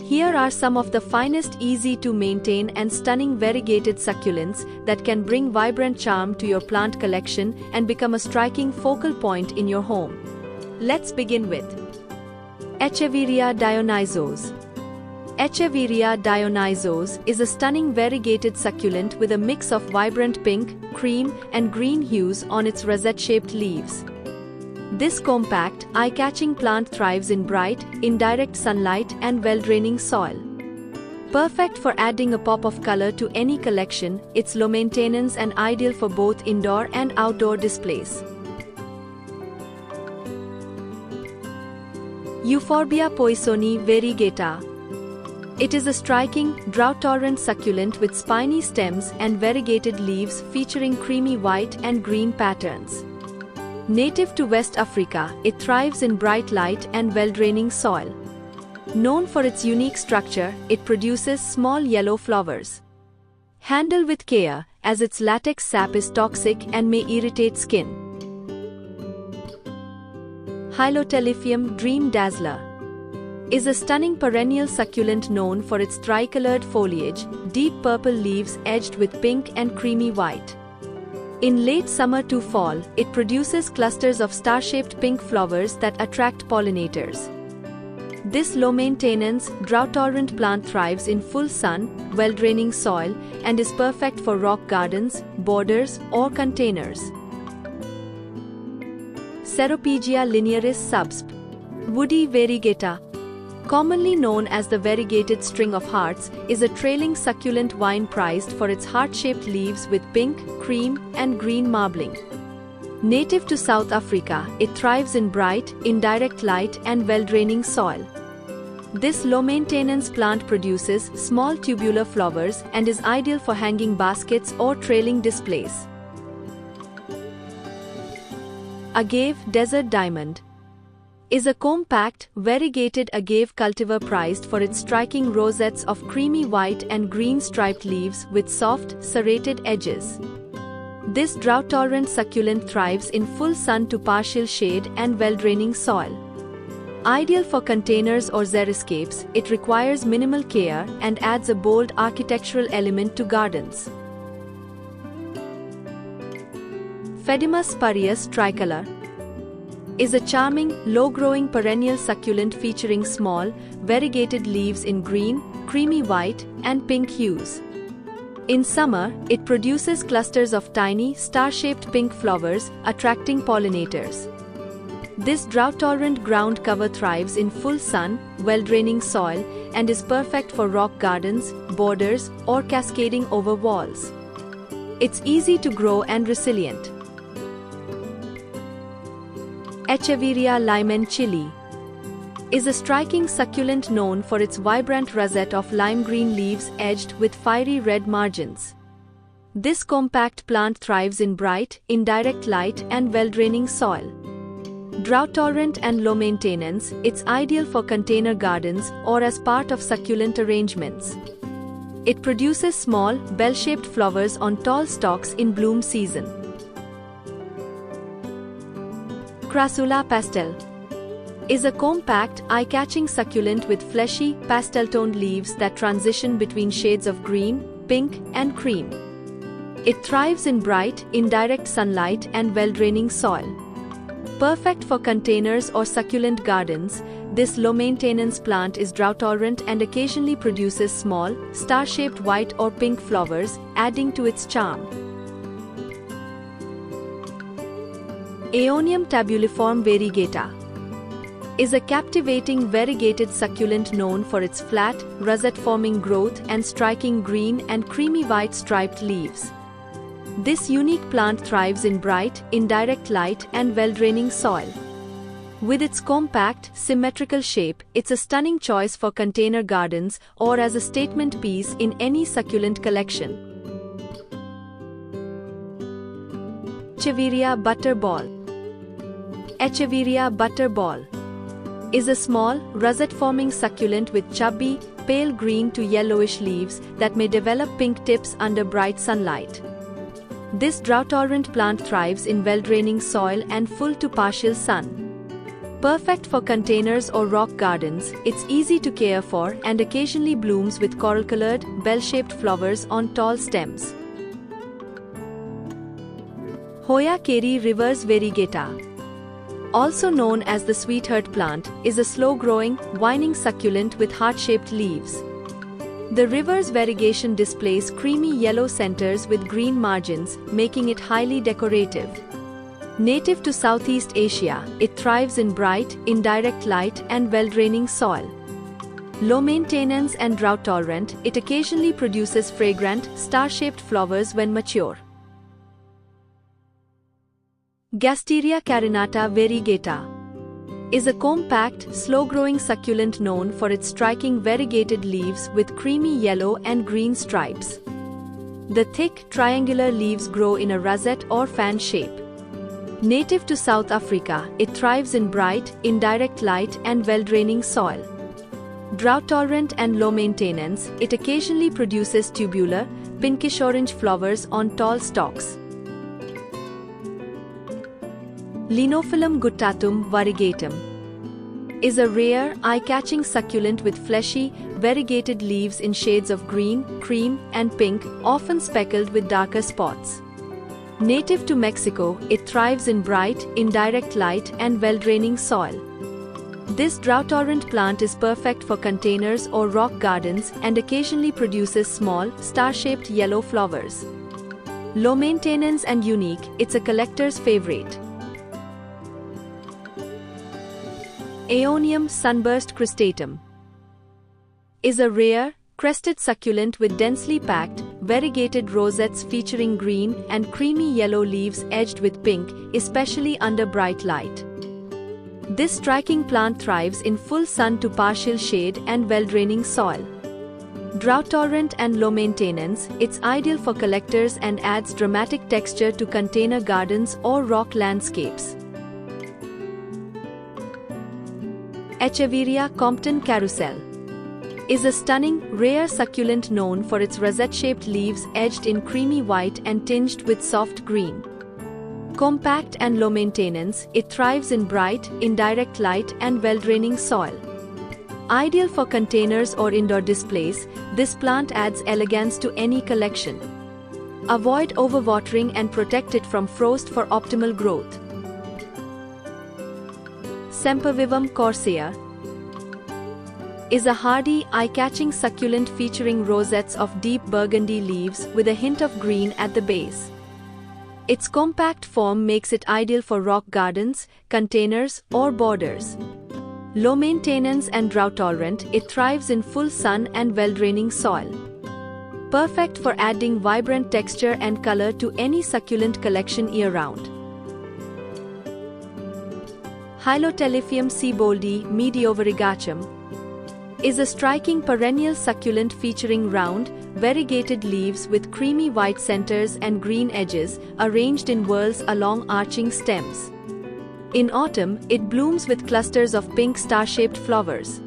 Here are some of the finest, easy to maintain and stunning variegated succulents that can bring vibrant charm to your plant collection and become a striking focal point in your home. Let's begin with Echeveria dionysos. Echeveria dionysos is a stunning variegated succulent with a mix of vibrant pink, cream, and green hues on its rosette-shaped leaves. This compact, eye-catching plant thrives in bright, indirect sunlight and well-draining soil. Perfect for adding a pop of color to any collection, it's low maintenance and ideal for both indoor and outdoor displays. Euphorbia poissoni variegata. It is a striking, drought-tolerant succulent with spiny stems and variegated leaves featuring creamy white and green patterns. Native to West Africa, it thrives in bright light and well-draining soil. Known for its unique structure, it produces small yellow flowers. Handle with care, as its latex sap is toxic and may irritate skin. Hylotelephium dream dazzler is a stunning perennial succulent known for its tricolored foliage, deep purple leaves edged with pink and creamy white. In late summer to fall, it produces clusters of star-shaped pink flowers that attract pollinators. This low-maintenance, drought-tolerant plant thrives in full sun, well-draining soil, and is perfect for rock gardens, borders, or containers. Ceropegia linearis subsp. Woody variegata, commonly known as the variegated string of hearts, is a trailing succulent vine prized for its heart-shaped leaves with pink, cream, and green marbling. Native to South Africa, it thrives in bright, indirect light and well-draining soil. This low-maintenance plant produces small tubular flowers and is ideal for hanging baskets or trailing displays. Agave desert diamond is a compact, variegated agave cultivar prized for its striking rosettes of creamy white and green striped leaves with soft, serrated edges. This drought-tolerant succulent thrives in full sun to partial shade and well-draining soil. Ideal for containers or xeriscapes, it requires minimal care and adds a bold architectural element to gardens. Phedima spurius tricolor is a charming, low-growing perennial succulent featuring small, variegated leaves in green, creamy white, and pink hues. In summer, it produces clusters of tiny, star-shaped pink flowers, attracting pollinators. This drought-tolerant ground cover thrives in full sun, well-draining soil, and is perfect for rock gardens, borders, or cascading over walls. It's easy to grow and resilient. Echeveria limon chili is a striking succulent known for its vibrant rosette of lime green leaves edged with fiery red margins. This compact plant thrives in bright, indirect light and well-draining soil. Drought-tolerant and low maintenance, it's ideal for container gardens or as part of succulent arrangements. It produces small, bell-shaped flowers on tall stalks in bloom season. Crassula pastel is a compact, eye-catching succulent with fleshy, pastel-toned leaves that transition between shades of green, pink, and cream. It thrives in bright, indirect sunlight and well-draining soil. Perfect for containers or succulent gardens, this low-maintenance plant is drought-tolerant and occasionally produces small, star-shaped white or pink flowers, adding to its charm. Aeonium tabuliform variegata is a captivating variegated succulent known for its flat, rosette-forming growth and striking green and creamy white striped leaves. This unique plant thrives in bright, indirect light and well-draining soil. With its compact, symmetrical shape, it's a stunning choice for container gardens or as a statement piece in any succulent collection. Echeveria butterball. Echeveria butterball is a small, rosette-forming succulent with chubby, pale green to yellowish leaves that may develop pink tips under bright sunlight. This drought-tolerant plant thrives in well-draining soil and full to partial sun. Perfect for containers or rock gardens, it's easy to care for and occasionally blooms with coral-colored, bell-shaped flowers on tall stems. Hoya Keri reverse variegata, also known as the sweetheart plant, is a slow-growing, vining succulent with heart-shaped leaves. The reverse variegation displays creamy yellow centers with green margins, making it highly decorative. Native to Southeast Asia, it thrives in bright, indirect light and well-draining soil. Low maintenance and drought-tolerant, it occasionally produces fragrant, star-shaped flowers when mature. Gasteria carinata variegata is a compact, slow-growing succulent known for its striking variegated leaves with creamy yellow and green stripes. The thick, triangular leaves grow in a rosette or fan shape. Native to South Africa, it thrives in bright, indirect light and well-draining soil. Drought-tolerant and low maintenance, it occasionally produces tubular, pinkish-orange flowers on tall stalks. Linophyllum guttatum variegatum is a rare, eye-catching succulent with fleshy, variegated leaves in shades of green, cream, and pink, often speckled with darker spots. Native to Mexico, it thrives in bright, indirect light and well-draining soil. This drought-tolerant plant is perfect for containers or rock gardens and occasionally produces small, star-shaped yellow flowers. Low maintenance and unique, it's a collector's favorite. Aeonium sunburst cristatum is a rare, crested succulent with densely packed, variegated rosettes featuring green and creamy yellow leaves edged with pink, especially under bright light. This striking plant thrives in full sun to partial shade and well-draining soil. Drought-tolerant and low maintenance, it's ideal for collectors and adds dramatic texture to container gardens or rock landscapes. Echeveria Compton carousel is a stunning, rare succulent known for its rosette-shaped leaves edged in creamy white and tinged with soft green. Compact and low maintenance, it thrives in bright, indirect light and well-draining soil. Ideal for containers or indoor displays, this plant adds elegance to any collection. Avoid overwatering and protect it from frost for optimal growth. Sempervivum corsea is a hardy, eye-catching succulent featuring rosettes of deep burgundy leaves with a hint of green at the base. Its compact form makes it ideal for rock gardens, containers, or borders. Low maintenance and drought-tolerant, it thrives in full sun and well-draining soil. Perfect for adding vibrant texture and color to any succulent collection year-round. Hylotelephium sieboldi mediovariegatum is a striking perennial succulent featuring round, variegated leaves with creamy white centers and green edges, arranged in whorls along arching stems. In autumn, it blooms with clusters of pink star-shaped flowers.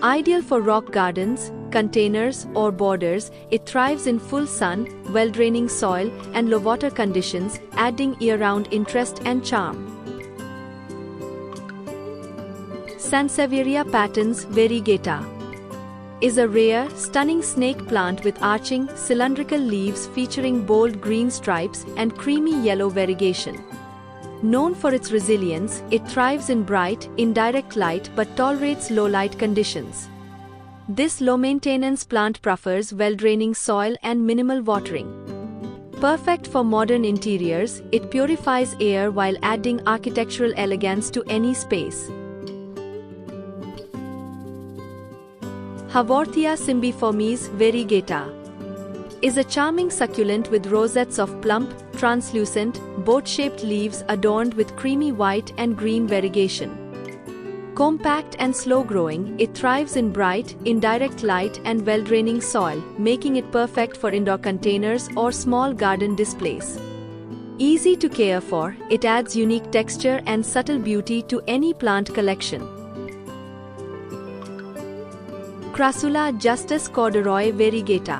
Ideal for rock gardens, containers, or borders, it thrives in full sun, well-draining soil, and low water conditions, adding year-round interest and charm. Sansevieria patens variegata is a rare, stunning snake plant with arching, cylindrical leaves featuring bold green stripes and creamy yellow variegation. Known for its resilience, it thrives in bright, indirect light but tolerates low light conditions. This low-maintenance plant prefers well-draining soil and minimal watering. Perfect for modern interiors, it purifies air while adding architectural elegance to any space. Haworthia cymbiformis variegata is a charming succulent with rosettes of plump, translucent, boat-shaped leaves adorned with creamy white and green variegation. Compact and slow-growing, it thrives in bright, indirect light and well-draining soil, making it perfect for indoor containers or small garden displays. Easy to care for, it adds unique texture and subtle beauty to any plant collection. Crassula justus corduroy variegata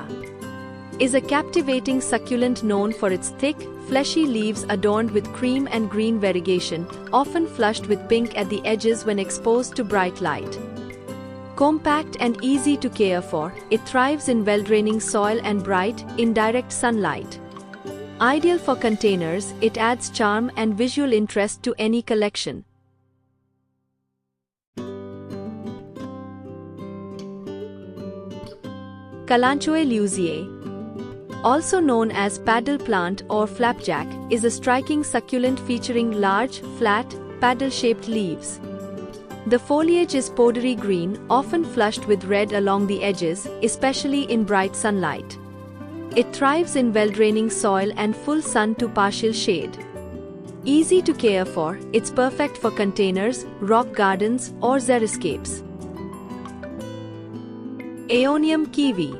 is a captivating succulent known for its thick, fleshy leaves adorned with cream and green variegation, often flushed with pink at the edges when exposed to bright light. Compact and easy to care for, it thrives in well-draining soil and bright, indirect sunlight. Ideal for containers, it adds charm and visual interest to any collection. Kalanchoe luziae, also known as paddle plant or flapjack, is a striking succulent featuring large, flat, paddle-shaped leaves. The foliage is powdery green, often flushed with red along the edges, especially in bright sunlight. It thrives in well-draining soil and full sun to partial shade. Easy to care for, it's perfect for containers, rock gardens, or xeriscapes. Aeonium kiwi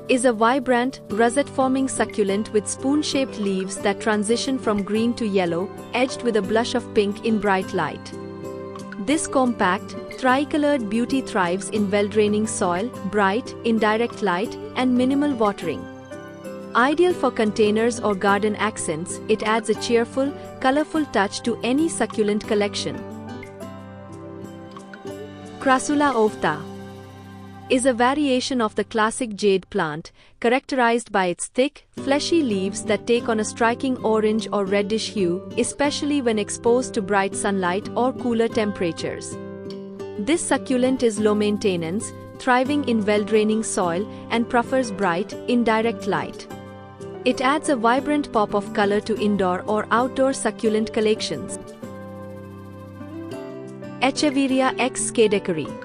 is a vibrant, russet-forming succulent with spoon-shaped leaves that transition from green to yellow, edged with a blush of pink in bright light. This compact, tricolored beauty thrives in well-draining soil, bright, indirect light, and minimal watering. Ideal for containers or garden accents, it adds a cheerful, colorful touch to any succulent collection. Crassula ovata is a variation of the classic jade plant, characterized by its thick, fleshy leaves that take on a striking orange or reddish hue, especially when exposed to bright sunlight or cooler temperatures. This succulent is low maintenance, thriving in well-draining soil, and prefers bright, indirect light. It adds a vibrant pop of color to indoor or outdoor succulent collections. Echeveria x scaedekeri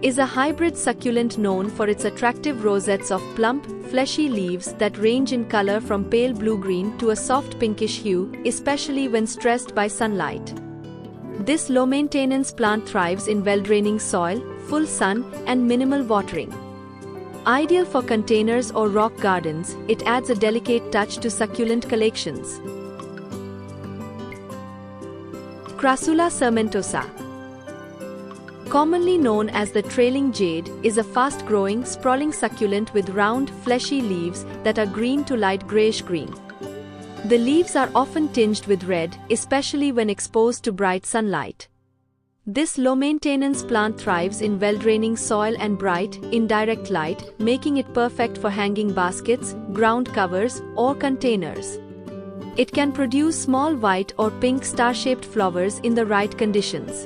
is a hybrid succulent known for its attractive rosettes of plump, fleshy leaves that range in color from pale blue-green to a soft pinkish hue, especially when stressed by sunlight. This low-maintenance plant thrives in well-draining soil, full sun, and minimal watering. Ideal for containers or rock gardens, it adds a delicate touch to succulent collections. Crassula sarmentosa, commonly known as the trailing jade, is a fast-growing, sprawling succulent with round, fleshy leaves that are green to light grayish-green. The leaves are often tinged with red, especially when exposed to bright sunlight. This low-maintenance plant thrives in well-draining soil and bright, indirect light, making it perfect for hanging baskets, ground covers, or containers. It can produce small white or pink star-shaped flowers in the right conditions.